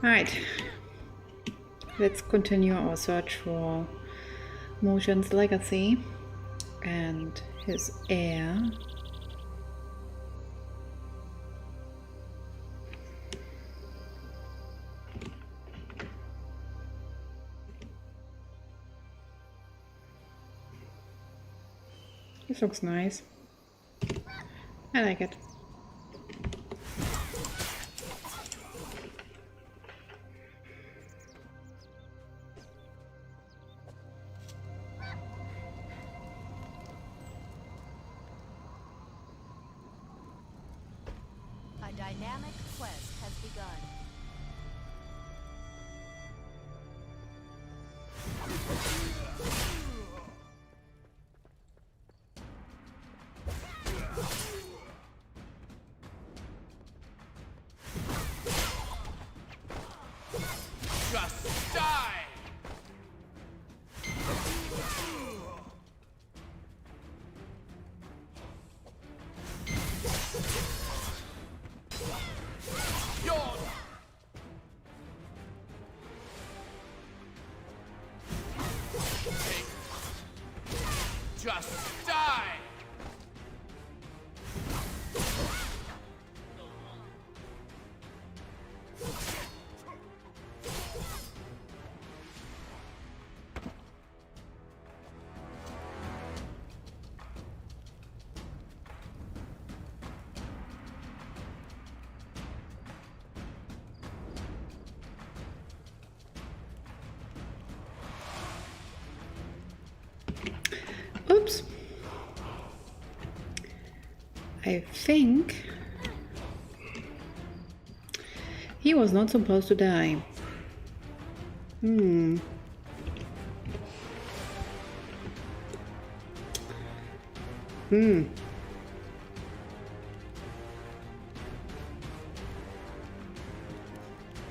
Right, let's continue our search for Mushin's legacy and his heir. This looks nice. I like it. A dynamic quest has begun. Just die! Yawn! Just die! Oops. I think he was not supposed to die. Hmm. Hmm.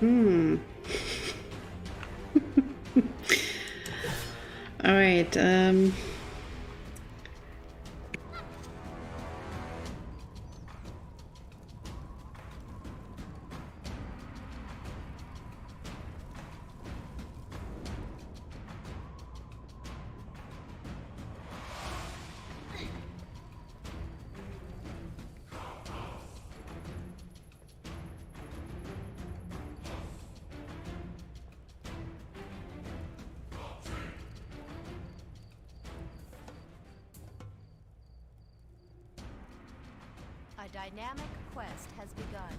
Hmm. All right. A dynamic quest has begun.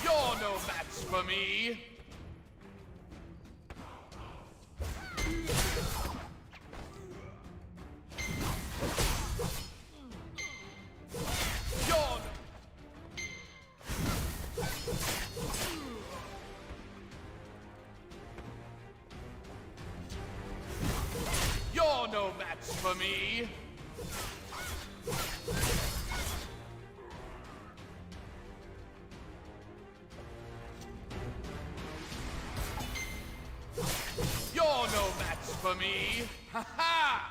You're no match for me! You're... You're no match for me! You're no match for me! Ha ha!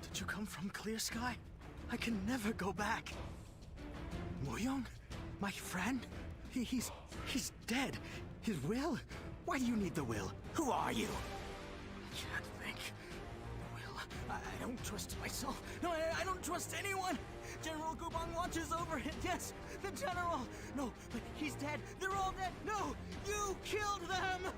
Did you come from Clear Sky? I can never go back. Moyoung? My friend? He's dead. His will? Why do you need the will? Who are you? I can't think. The will. I don't trust myself. No, I don't trust anyone. General Gubang watches over it. Yes, the general. No, but he's dead. They're all dead. No, you killed them.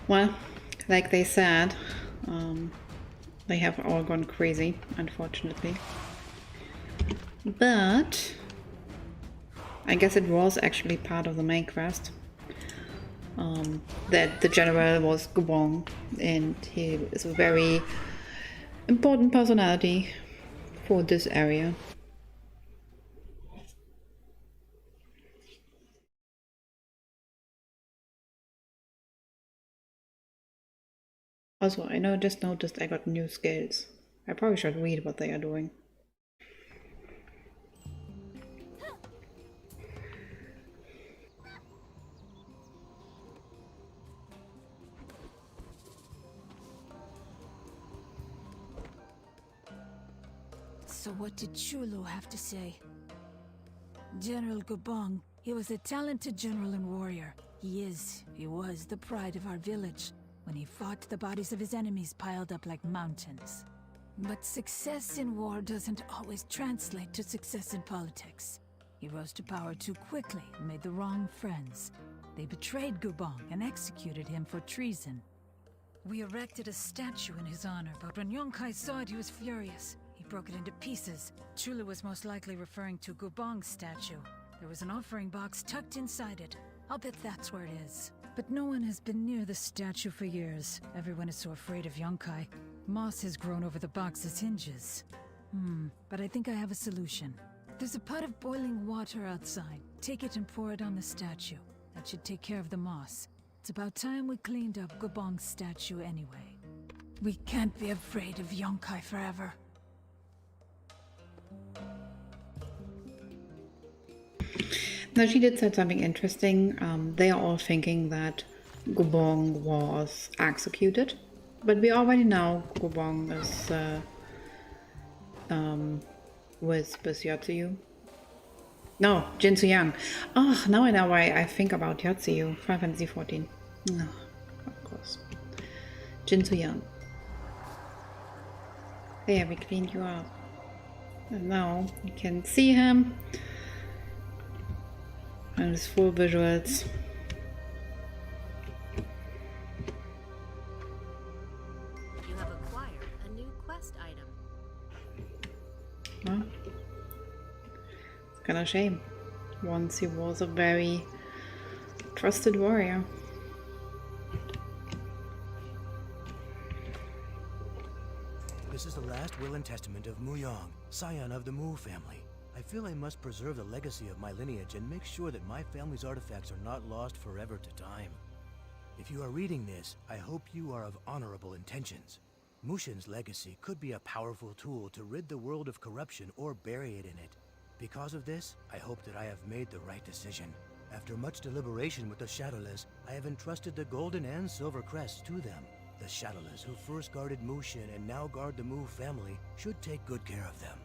Well, like they said, they have all gone crazy, unfortunately. But I guess it was actually part of the main quest. That the general was Gubong, and he is a very important personality for this area. Also, I know, just noticed I got new skills. I probably should read what they are doing. So what did Chulu have to say? General Gubong, he was a talented general and warrior. He was the pride of our village. When he fought, the bodies of his enemies piled up like mountains. But success in war doesn't always translate to success in politics. He rose to power too quickly and made the wrong friends. They betrayed Gubong and executed him for treason. We erected a statue in his honor, but when Yonkai saw it, he was furious. He broke it into pieces. Chulu was most likely referring to Gubong's statue. There was an offering box tucked inside it. I'll bet that's where it is. But no one has been near the statue for years. Everyone is so afraid of Yonkai. Moss has grown over the box's hinges. But I think I have a solution. There's a pot of boiling water outside. Take it and pour it on the statue. That should take care of the moss. It's about time we cleaned up Gubong's statue anyway. We can't be afraid of Yonkai forever. Now, she did say something interesting. They are all thinking that Gubong was executed, but we already know Gubong is with Yotsuyu. No, Jinsu Yang. Oh, now I know why I think about Yotsuyu. Final Fantasy 14. No, of course. Jinsu Yang. There, we cleaned you up. And now you can see him. And his full visuals. You have acquired a new quest item. Well, it's kind of a shame. Once he was a very trusted warrior. This is the last will and testament of Muyong, scion of the Mu family. I feel I must preserve the legacy of my lineage and make sure that my family's artifacts are not lost forever to time. If you are reading this, I hope you are of honorable intentions. Mushin's legacy could be a powerful tool to rid the world of corruption or bury it in it. Because of this, I hope that I have made the right decision. After much deliberation with the Shadowless, I have entrusted the golden and silver crests to them. The Shadowless who first guarded Mushin and now guard the Mu family should take good care of them.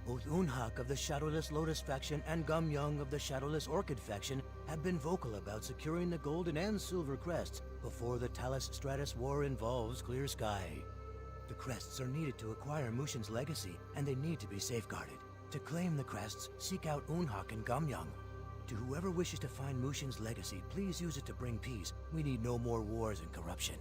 Both Unhak of the Shadowless Lotus faction and Gumyoung of the Shadowless Orchid faction have been vocal about securing the golden and silver crests before the Talus Stratus War involves Clear Sky. The crests are needed to acquire Mushin's legacy, and they need to be safeguarded. To claim the crests, seek out Unhak and Gumyoung. To whoever wishes to find Mushin's legacy, please use it to bring peace. We need no more wars and corruption.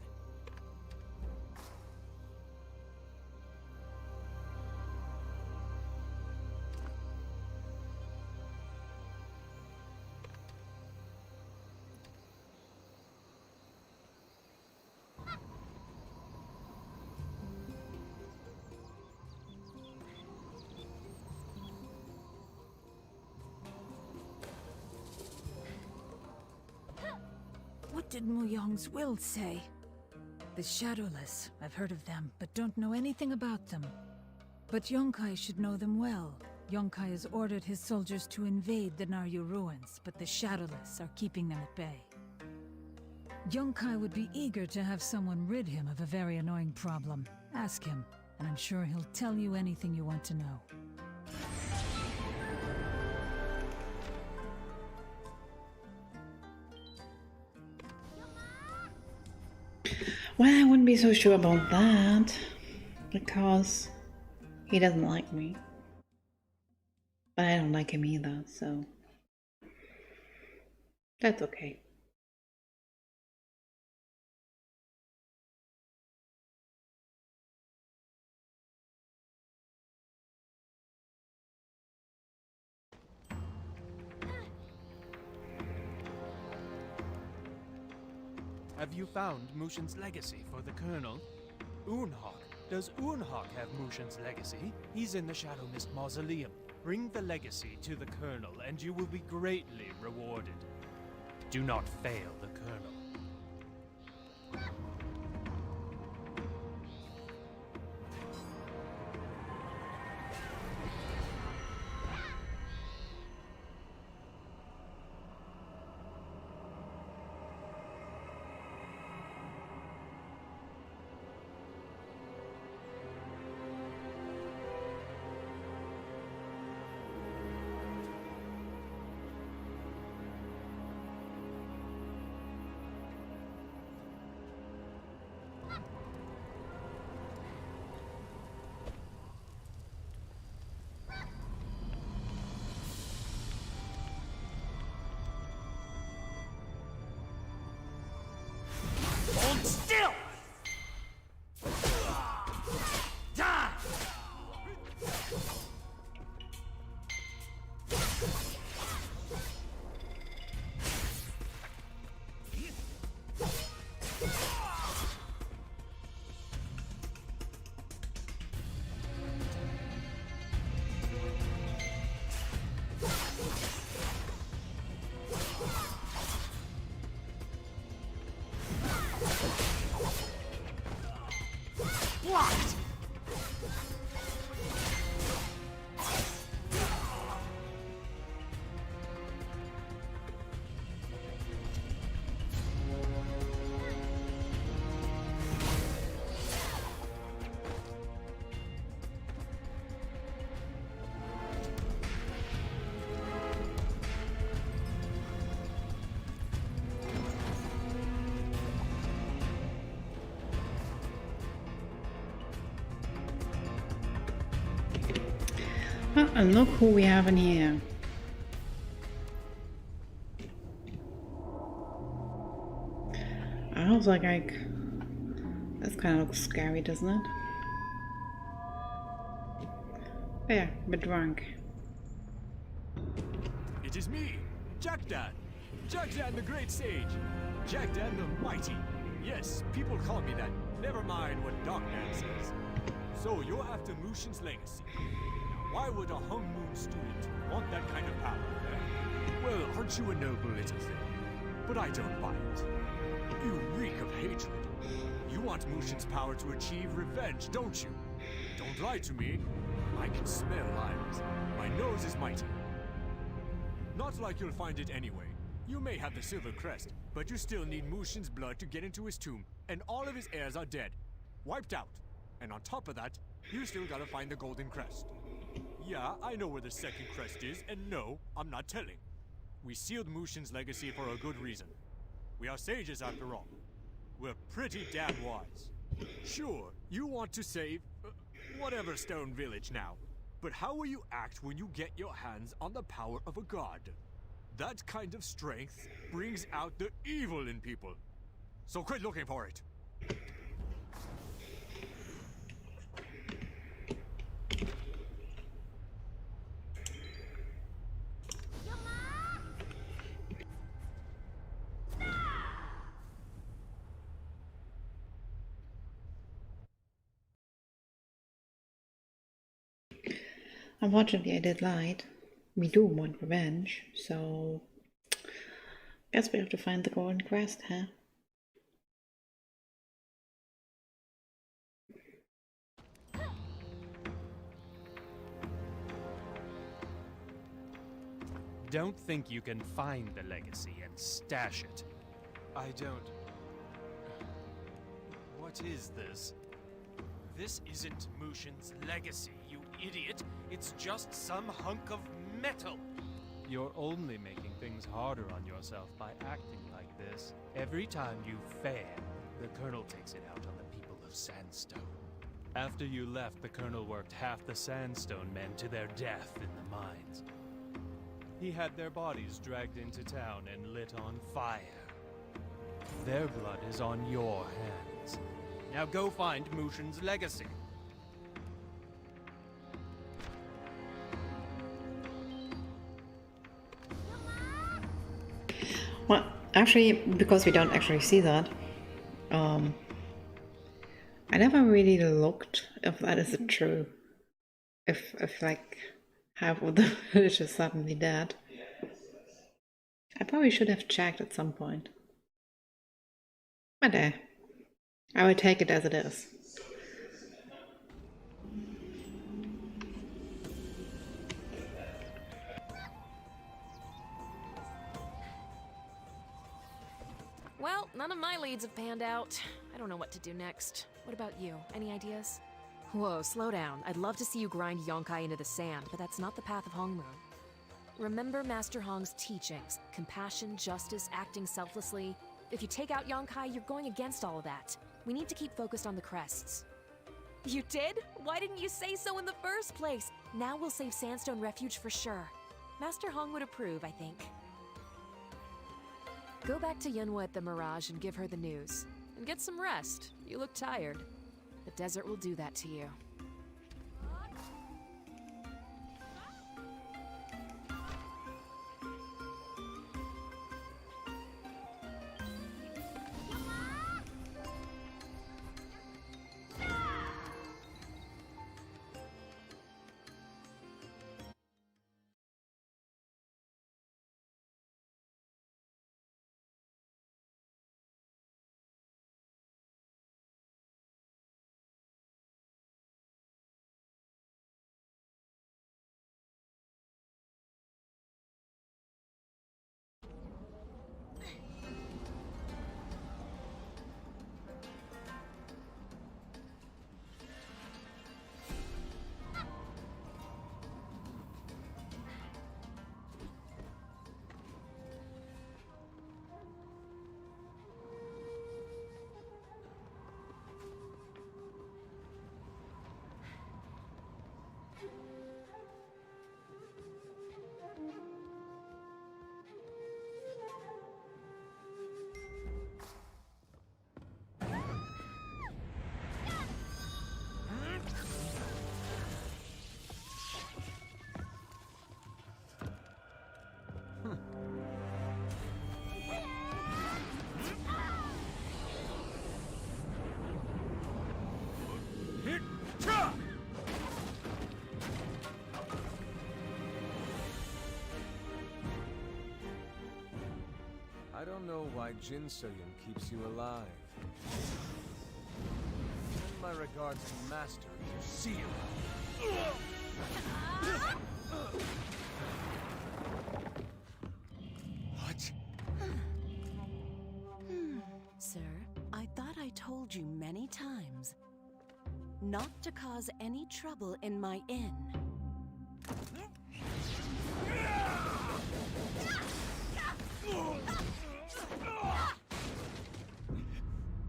What did Muyong's will say? The Shadowless. I've heard of them, but don't know anything about them. But Yonkai should know them well. Yonkai has ordered his soldiers to invade the Naryu ruins, but the Shadowless are keeping them at bay. Yonkai would be eager to have someone rid him of a very annoying problem. Ask him, and I'm sure he'll tell you anything you want to know. Well, I wouldn't be so sure about that, because he doesn't like me. But I don't like him either, so that's okay. Have you found Mushin's legacy for the Colonel? Unhak. Does Unhak have Mushin's legacy? He's in the Shadow Mist Mausoleum. Bring the legacy to the Colonel, and you will be greatly rewarded. Do not fail the Colonel. Hold still! Die! Blocked! Oh, and look who we have in here. I was like, this kind of looks scary, doesn't it? Oh, yeah, a bit drunk. It is me, Jackdan. Jackdan the Great Sage. Jackdan the Mighty. Yes, people call me that. Never mind what Darkman says. So you're after Mushin's legacy. Why would a Hung Moon student want that kind of power, eh? Well, aren't you a noble little thing? But I don't buy it. You reek of hatred. You want Mushin's power to achieve revenge, don't you? Don't lie to me. I can smell lies. My nose is mighty. Not like you'll find it anyway. You may have the Silver Crest, but you still need Mushin's blood to get into his tomb, and all of his heirs are dead. Wiped out. And on top of that, you still gotta find the Golden Crest. Yeah, I know where the second crest is, and no, I'm not telling. We sealed Mushin's legacy for a good reason. We are sages after all. We're pretty damn wise. Sure, you want to save, whatever Stone Village now. But how will you act when you get your hands on the power of a god? That kind of strength brings out the evil in people. So quit looking for it. Unfortunately, I did lied. We do want revenge, so guess we have to find the Golden Crest, huh? Don't think you can find the legacy and stash it. I don't... What is this? This isn't Mushin's legacy, you idiot. It's just some hunk of metal. You're only making things harder on yourself by acting like this. Every time you fail, the Colonel takes it out on the people of Sandstone. After you left, the Colonel worked half the Sandstone men to their death in the mines. He had their bodies dragged into town and lit on fire. Their blood is on your hands. Now go find Mushin's legacy. Well, actually, because we don't actually see that, I never really looked if that is true. If like half of the village is suddenly dead. I probably should have checked at some point. But I will take it as it is. Well, none of my leads have panned out. I don't know what to do next. What about you? Any ideas? Whoa, slow down. I'd love to see you grind Yonkai into the sand, but that's not the path of Hongmoon. Remember Master Hong's teachings. Compassion, justice, acting selflessly. If you take out Yonkai, you're going against all of that. We need to keep focused on the crests. You did? Why didn't you say so in the first place? Now we'll save Sandstone Refuge for sure. Master Hong would approve, I think. Go back to Yunhua at the Mirage and give her the news. and get some rest. You look tired. The desert will do that to you. I don't know why Jin Soyun keeps you alive. Send my regards to Master if you see him. What? Sir, I thought I told you many times not to cause any trouble in my inn.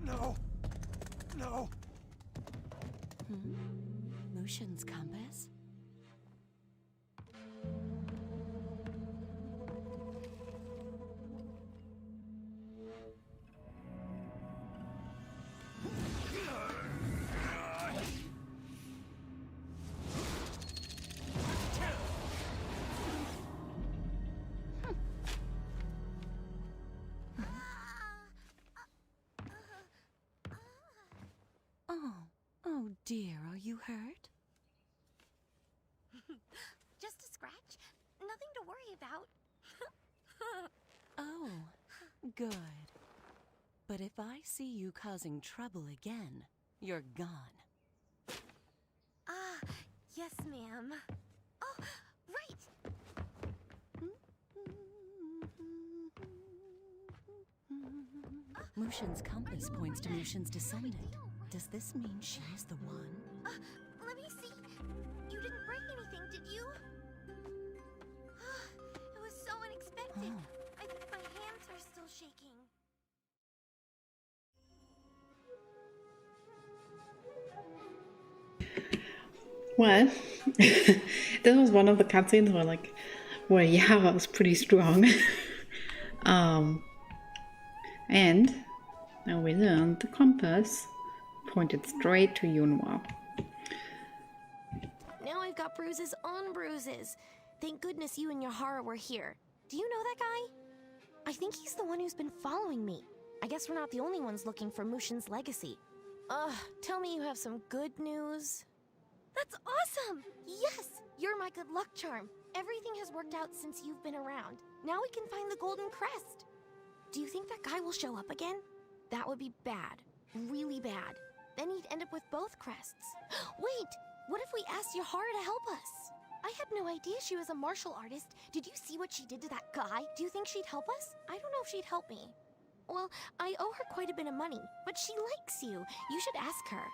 No! No! Mushin's compass? Oh dear, are you hurt? Just a scratch. Nothing to worry about. Oh, good. But if I see you causing trouble again, you're gone. Ah, yes, ma'am. Oh, right. Mushin's compass points to Mushin's descendant. Does this mean she's the one? Let me see. You didn't break anything, did you? It was so unexpected. I think my hands are still shaking. Well, this was one of the cutscenes where Yara was pretty strong. And now we learned the compass pointed straight to Yunhua. Now I've got bruises on bruises. Thank goodness you and Yahara were here. Do you know that guy? I think he's the one who's been following me. I guess we're not the only ones looking for Mushin's legacy. Tell me you have some good news. That's awesome! Yes! You're my good luck charm. Everything has worked out since you've been around. Now we can find the golden crest. Do you think that guy will show up again? That would be bad. Really bad. Then he'd end up with both crests. Wait! What if we asked Yahara to help us? I had no idea she was a martial artist. Did you see what she did to that guy? Do you think she'd help us? I don't know if she'd help me. Well, I owe her quite a bit of money, but she likes you. You should ask her.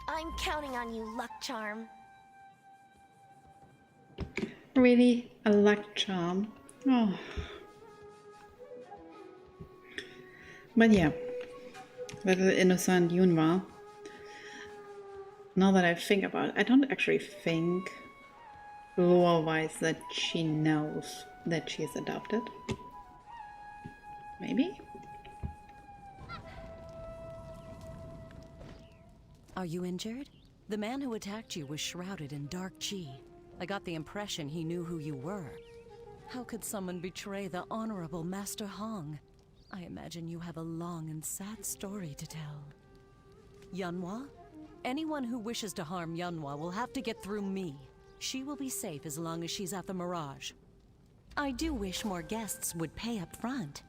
I'm counting on you, luck charm. Really? A luck charm? Oh. But yeah, little innocent Yunhua. Now that I think about it, I don't actually think lore-wise that she knows that she's adopted. Maybe? Are you injured? The man who attacked you was shrouded in dark chi. I got the impression he knew who you were. How could someone betray the honorable Master Hong? I imagine you have a long and sad story to tell. Yunhua? Anyone who wishes to harm Yunhua will have to get through me. She will be safe as long as she's at the Mirage. I do wish more guests would pay up front.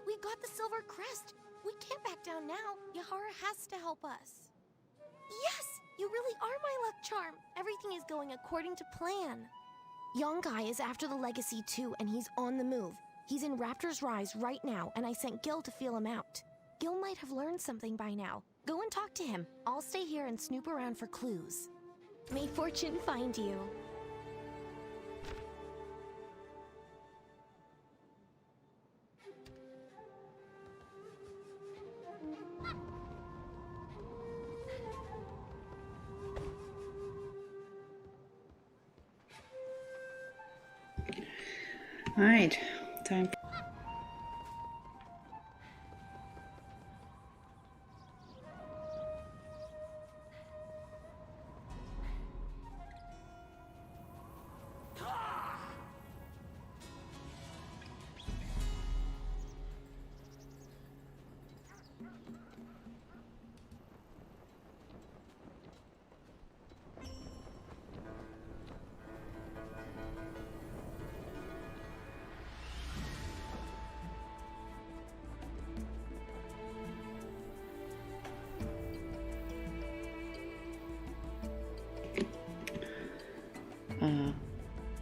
We got the silver crest. We can't back down now. Yahara has to help us. Yes, you really are my luck charm. Everything is going according to plan. Yonkai is after the legacy too, and he's on the move. He's in Raptor's Rise right now, and I sent Gil to feel him out. Gil might have learned something by now. Go and talk to him. I'll stay here and snoop around for clues. May fortune find you. Alright, time.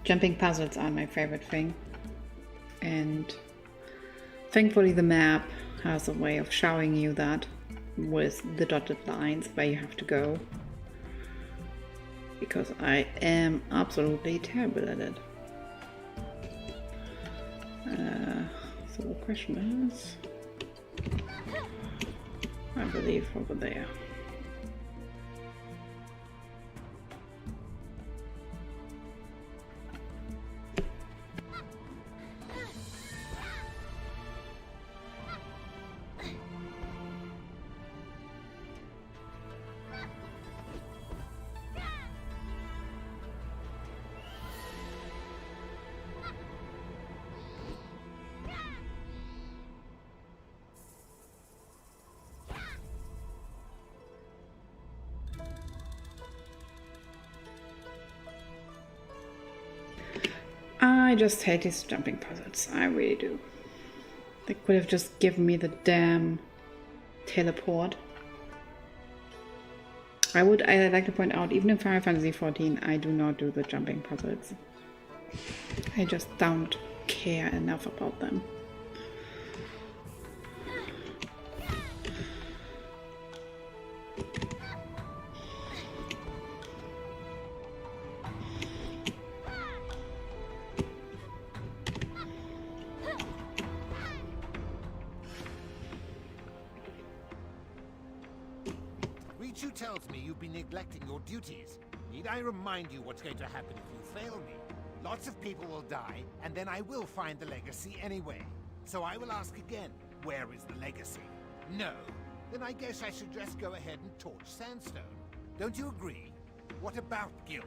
Jumping puzzles are my favorite thing, and thankfully the map has a way of showing you that with the dotted lines where you have to go, because I am absolutely terrible at it. So the question is, I believe over there. I just hate these jumping puzzles, I really do. They could have just given me the damn teleport. I'd like to point out, even in Final Fantasy XIV, I do not do the jumping puzzles. I just don't care enough about them. Tells me you've been neglecting your duties. Need I remind you what's going to happen if you fail me? Lots of people will die, and then I will find the legacy anyway. So I will ask again, where is the legacy? No? Then I guess I should just go ahead and torch Sandstone. Don't you agree? What about Gil?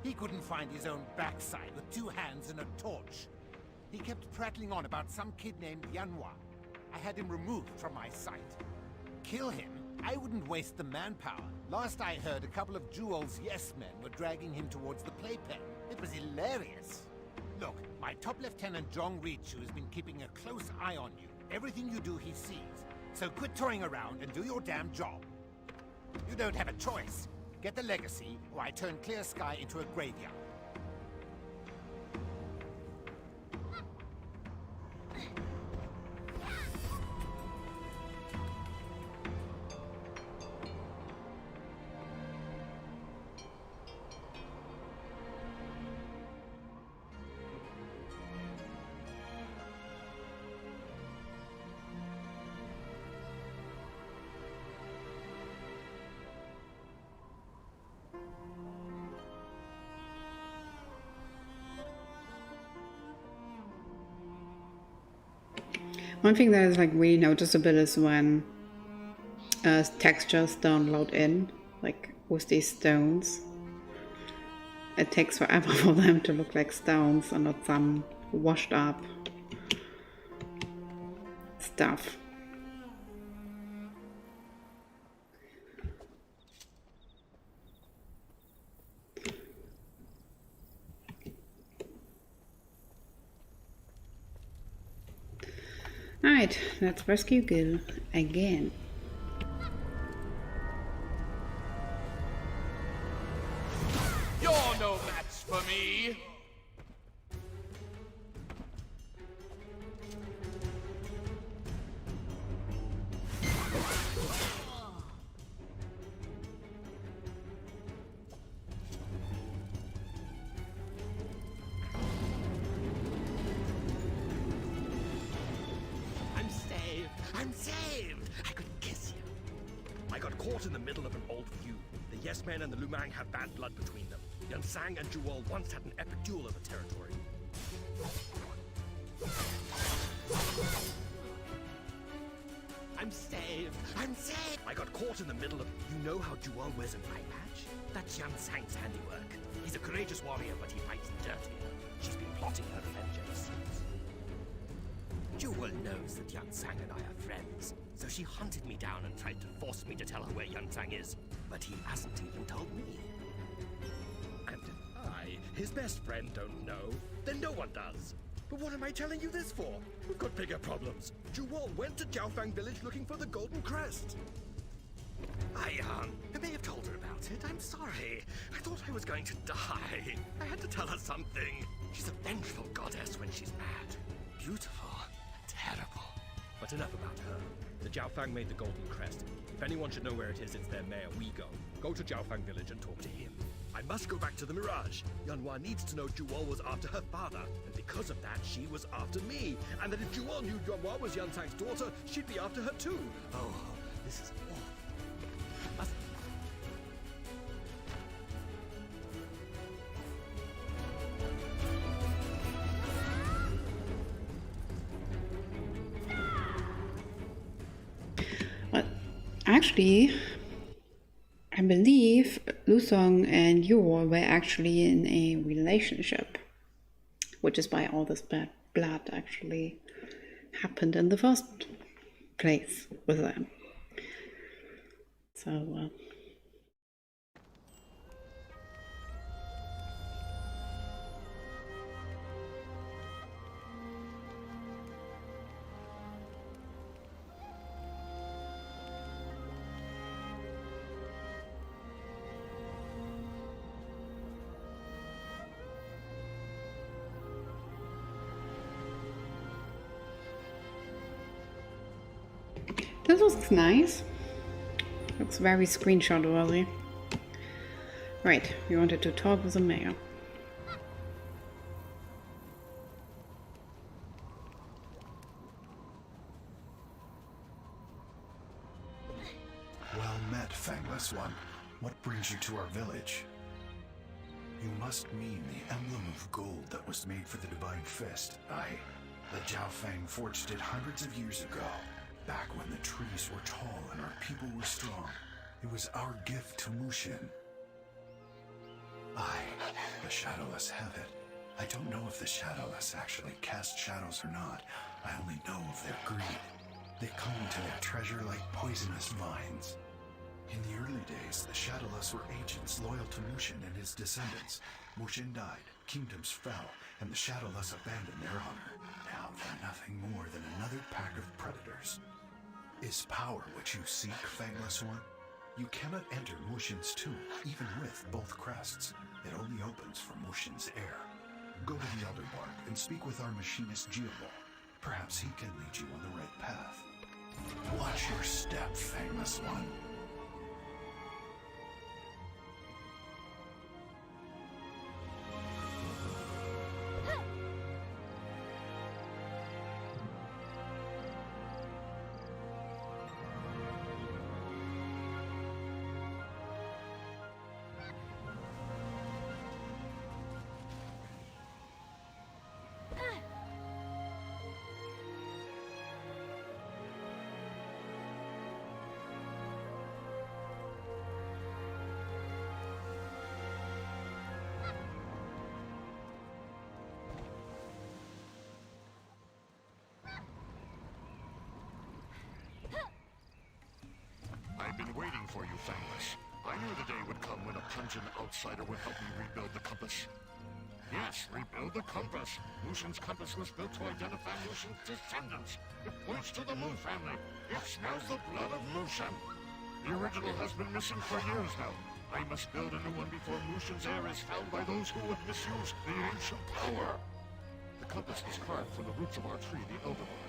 He couldn't find his own backside with 2 hands and a torch. He kept prattling on about some kid named Yunhua. I had him removed from my sight. Kill him? I wouldn't waste the manpower. Last I heard, a couple of Jewel's yes-men were dragging him towards the playpen. It was hilarious. Look, my top lieutenant Zhong Richu has been keeping a close eye on you. Everything you do, he sees. So quit toying around and do your damn job. You don't have a choice. Get the legacy, or I turn Clear Sky into a graveyard. One thing that is like really noticeable is when textures don't load in, like with these stones. It takes forever for them to look like stones and not some washed up stuff. Alright, let's rescue Gil again. You're no match for me. I'm saved! I could kiss you. I got caught in the middle of an old feud. The Yes Men and the Lumang have bad blood between them. Yan Sang and Juwol once had an epic duel over territory. I'm saved! I'm saved! I got caught in the middle of... You know how Juwol wears an eye patch? That's Yan Sang's handiwork. He's a courageous warrior, but he fights dirty. She's been plotting her revenge ever since. Jewel knows that Yan Sang and I are friends, so she hunted me down and tried to force me to tell her where Yan Sang is, but he hasn't even told me. And if I, his best friend, don't know, then no one does. But what am I telling you this for? We've got bigger problems. Juwol went to Jiaofang village looking for the Golden Crest. I may have told her about it. I'm sorry. I thought I was going to die. I had to tell her something. She's a vengeful goddess when she's mad. Beautiful. Terrible. But enough about her. The Jiaofang made the Golden Crest. If anyone should know where it is, it's their mayor, We Go. Go to Jiaofang village and talk to him. I must go back to the Mirage. Yanhua needs to know Juwol was after her father, and because of that, she was after me. And that if Juwol knew Yanhua was Yan Sang's daughter, she'd be after her too. Oh, this is awful. Must... Well, actually, I believe Lusong and Yor were actually in a relationship, which is why all this bad blood actually happened in the first place with them. So, this looks nice. Looks very screenshot worthy. Right, we wanted to talk with the mayor. Well met, Fangless One. What brings you to our village? You must mean the emblem of gold that was made for the Divine Fist. Aye, the Jiaofang forged it hundreds of years ago. Back when the trees were tall and our people were strong. It was our gift to Mushin. Aye, the Shadowless have it. I don't know if the Shadowless actually cast shadows or not. I only know of their greed. They cling to their treasure like poisonous vines. In the early days, the Shadowless were agents loyal to Mushin and his descendants. Mushin died, kingdoms fell, and the Shadowless abandoned their honor. Now they're nothing more than another pack of predators. Is power what you seek, Fangless One? You cannot enter Mushin's tomb, even with both crests. It only opens for Mushin's heir. Go to the Elder Bark and speak with our machinist Geoball. Perhaps he can lead you on the right path. Watch your step, Fangless One. day would come when a pungent outsider would help me rebuild the compass. Yes, rebuild the compass. Mushin's compass was built to identify Mushin's descendants. It points to the Mu family. It smells the blood of Mushin. The original has been missing for years now. I must build a new one before Mushin's heir is found by those who would misuse the ancient power. The compass was carved from the roots of our tree, the elderbark.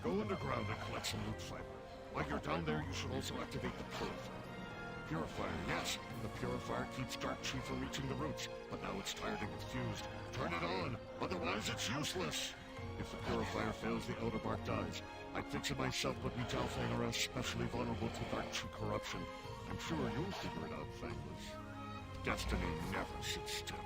Go underground and collect some root fiber. While you're down there, you should also activate the purifier. Purifier, yes. The purifier keeps dark chi from reaching the roots, but now it's tired and confused. Turn it on, otherwise it's useless. If the purifier fails, the elderbark dies. I'd fix it myself, but we Jiaofeng are especially vulnerable to dark chi corruption. I'm sure you'll figure it out, Fangless. Destiny never sits still.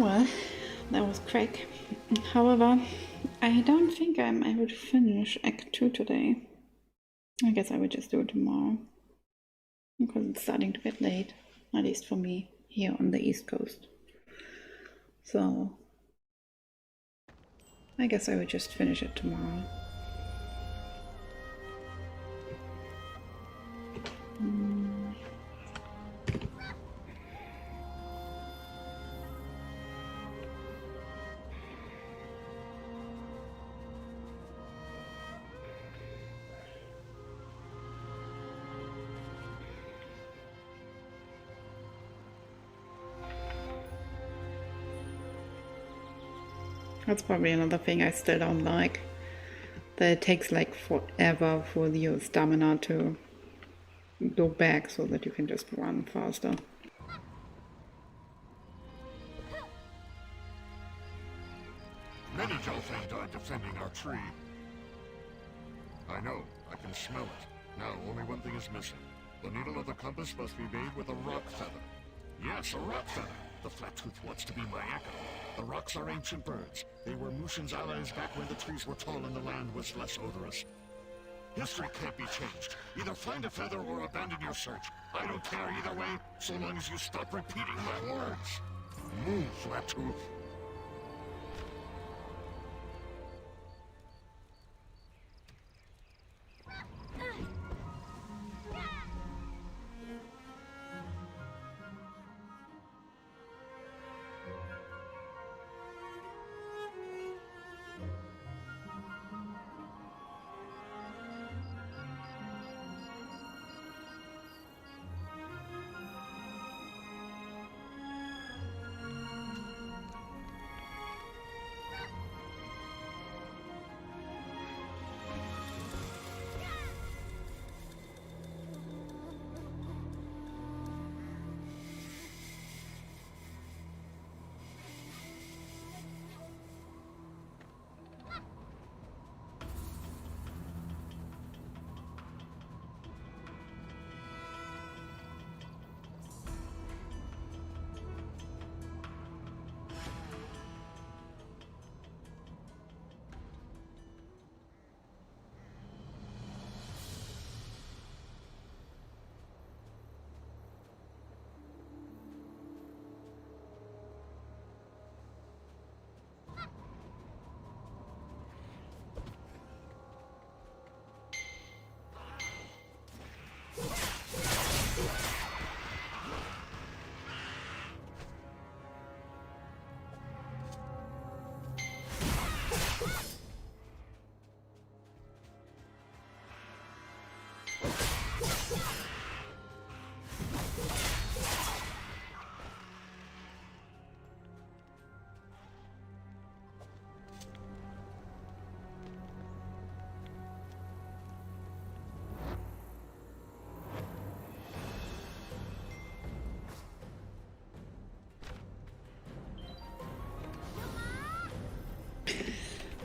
Well, that was quick. However, I don't think I'm able to finish Act 2 today. I guess I will just do it tomorrow. Because it's starting to get late, at least for me, here on the East Coast. So, I guess I will just finish it tomorrow. That's probably another thing I still don't like. That it takes like forever for your stamina to go back so that you can just run faster. Many Jiaofeng died defending our tree. I know, I can smell it. Now only one thing is missing. The needle of the compass must be made with a rock feather. Yes, a rock feather. The flat-tooth wants to be my echo. The rocks are ancient birds. They were Mushin's allies back when the trees were tall and the land was less odorous. History can't be changed. Either find a feather or abandon your search. I don't care either way, so long as you stop repeating my words. Move, flat-tooth.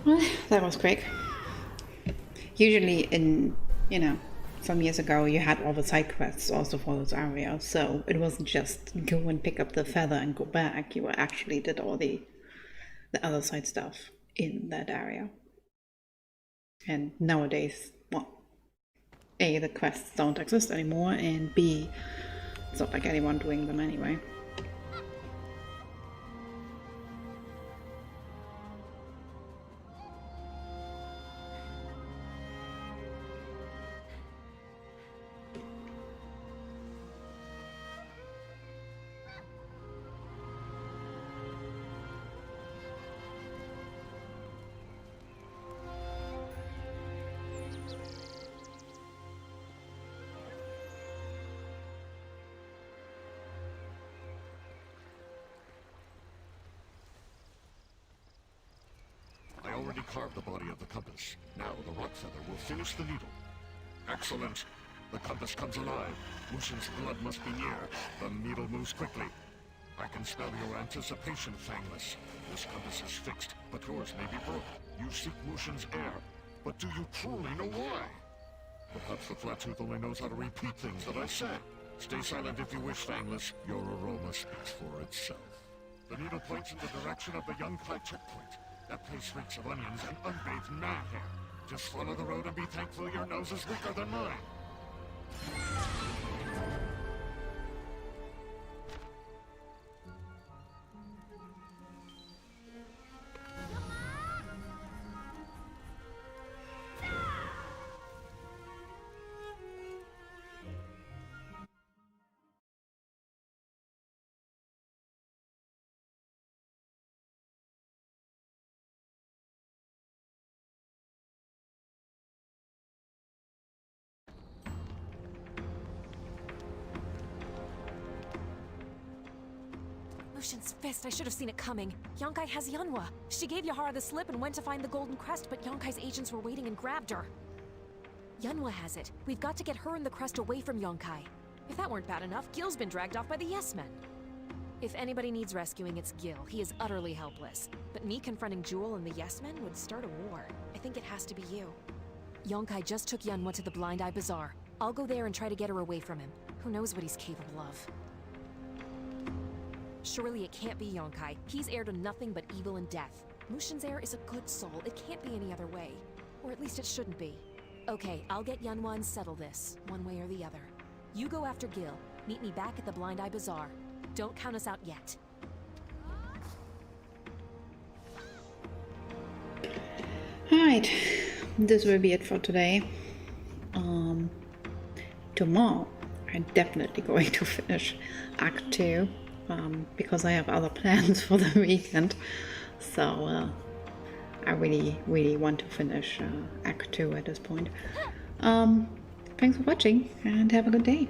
Well, that was quick. Usually in, some years ago you had all the side quests also for this area, so it wasn't just go and pick up the feather and go back. You actually did all the other side stuff in that area. And nowadays, well, A, the quests don't exist anymore, and B, it's not like anyone doing them anyway. I already carved the body of the compass. Now the rock feather will finish the needle. Excellent. The compass comes alive. Mushin's blood must be near. The needle moves quickly. I can smell your anticipation, Fangless. This compass is fixed, but yours may be broke. You seek Mushin's heir, but do you truly know why? Perhaps the Flat-Tooth only knows how to repeat things that I said. Stay silent if you wish, Fangless. Your aroma speaks for itself. The needle points in the direction of the Yunkai checkpoint. That place reeks of onions and unbathed man hair. Just follow the road and be thankful your nose is weaker than mine. Mushin's fist, I should have seen it coming. Yunkai has Yunwa. She gave Yahara the slip and went to find the golden crest, but Yonkai's agents were waiting and grabbed her. Yunwa has it. We've got to get her and the crest away from Yunkai. If that weren't bad enough, Gil's been dragged off by the Yes Men. If anybody needs rescuing, it's Gil. He is utterly helpless. But me confronting Jewel and the Yes Men would start a war. I think it has to be you. Yunkai just took Yunwa to the Blind Eye Bazaar. I'll go there and try to get her away from him. Who knows what he's capable of. Surely it can't be Yonkai. He's heir to nothing but evil and death. Mushin's heir is a good soul. It can't be any other way. Or at least it shouldn't be. Okay, I'll get Yanhua and settle this, one way or the other. You go after Gil. Meet me back at the Blind Eye Bazaar. Don't count us out yet. Alright, this will be it for today. Tomorrow I'm definitely going to finish Act 2 because I have other plans for the weekend. So I really want to finish Act 2 at this point. Thanks for watching and have a good day.